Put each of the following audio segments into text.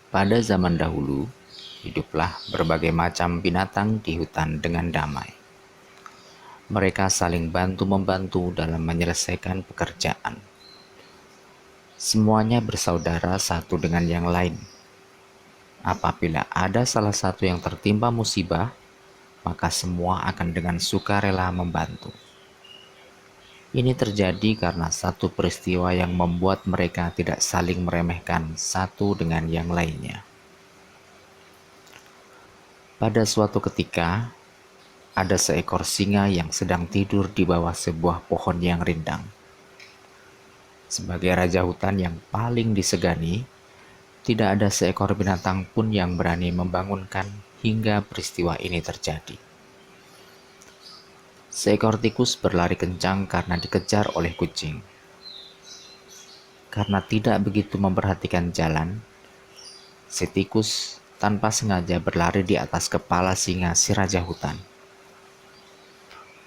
Pada zaman dahulu, hiduplah berbagai macam binatang di hutan dengan damai. Mereka saling bantu-membantu dalam menyelesaikan pekerjaan. Semuanya bersaudara satu dengan yang lain. Apabila ada salah satu yang tertimpa musibah, maka semua akan dengan sukarela membantu. Ini terjadi karena satu peristiwa yang membuat mereka tidak saling meremehkan satu dengan yang lainnya. Pada suatu ketika, ada seekor singa yang sedang tidur di bawah sebuah pohon yang rindang. Sebagai raja hutan yang paling disegani, tidak ada seekor binatang pun yang berani membangunkan hingga peristiwa ini terjadi. Seekor tikus berlari kencang karena dikejar oleh kucing. Karena tidak begitu memperhatikan jalan, si tikus tanpa sengaja berlari di atas kepala singa si raja hutan.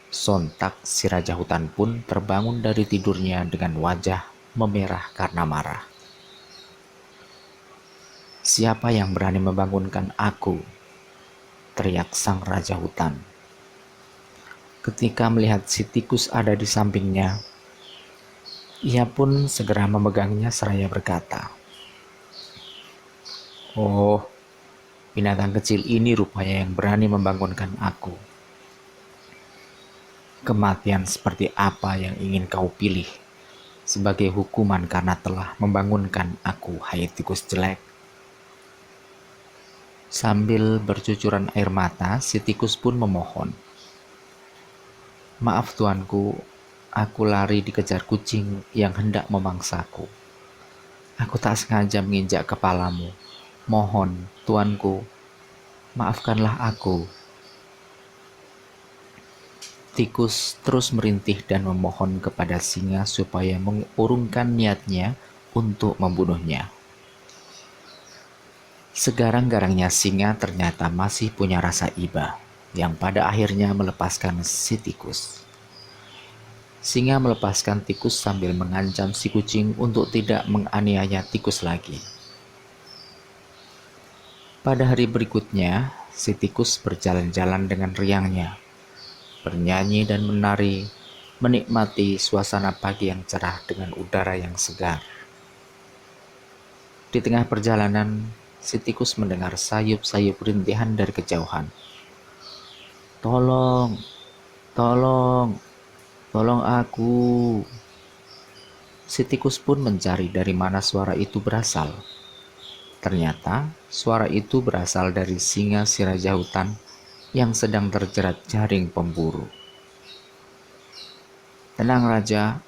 Sontak si raja hutan pun terbangun dari tidurnya dengan wajah memerah karena marah. "Siapa yang berani membangunkan aku?" teriak sang raja hutan. Ketika melihat si tikus ada di sampingnya, ia pun segera memegangnya seraya berkata, "Oh, binatang kecil ini rupanya yang berani membangunkan aku. Kematian seperti apa yang ingin kau pilih sebagai hukuman karena telah membangunkan aku, hai tikus jelek?" Sambil bercucuran air mata, si tikus pun memohon, "Maaf tuanku, aku lari dikejar kucing yang hendak memangsaku. Aku tak sengaja menginjak kepalamu. Mohon, tuanku, maafkanlah aku." Tikus terus merintih dan memohon kepada singa supaya mengurungkan niatnya untuk membunuhnya. Segarang-garangnya singa ternyata masih punya rasa iba, yang pada akhirnya melepaskan si tikus. Singa melepaskan tikus sambil mengancam si kucing untuk tidak menganiaya tikus lagi. Pada hari berikutnya, si tikus berjalan-jalan dengan riangnya, bernyanyi dan menari, menikmati suasana pagi yang cerah dengan udara yang segar. Di tengah perjalanan, si tikus mendengar sayup-sayup rintihan dari kejauhan. "Tolong, tolong, tolong aku." Si tikus pun mencari dari mana suara itu berasal. Ternyata suara itu berasal dari singa si raja hutan yang sedang terjerat jaring pemburu. "Tenang raja,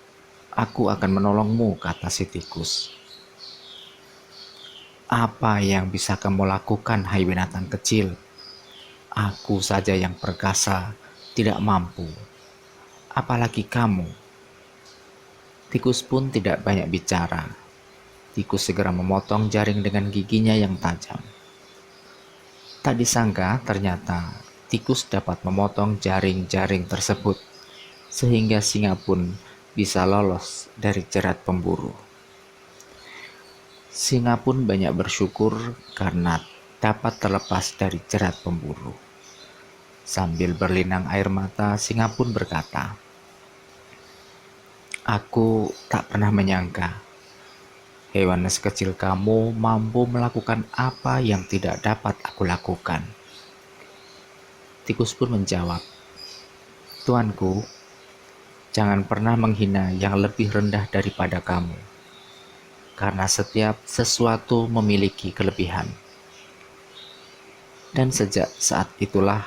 aku akan menolongmu," kata si tikus. "Apa yang bisa kamu lakukan, hai binatang kecil? Aku saja yang perkasa tidak mampu. Apalagi kamu." Tikus pun tidak banyak bicara. Tikus segera memotong jaring dengan giginya yang tajam. Tak disangka ternyata tikus dapat memotong jaring-jaring tersebut, sehingga singa pun bisa lolos dari jerat pemburu. Singa pun banyak bersyukur karena dapat terlepas dari jerat pemburu. Sambil berlinang air mata, singa pun berkata, "Aku tak pernah menyangka hewan sekecil kamu mampu melakukan apa yang tidak dapat aku lakukan." Tikus pun menjawab, "Tuanku, jangan pernah menghina yang lebih rendah daripada kamu, karena setiap sesuatu memiliki kelebihan." Dan sejak saat itulah,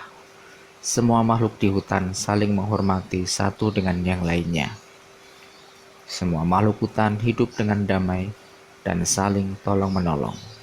semua makhluk di hutan saling menghormati satu dengan yang lainnya. Semua makhluk hutan hidup dengan damai dan saling tolong-menolong.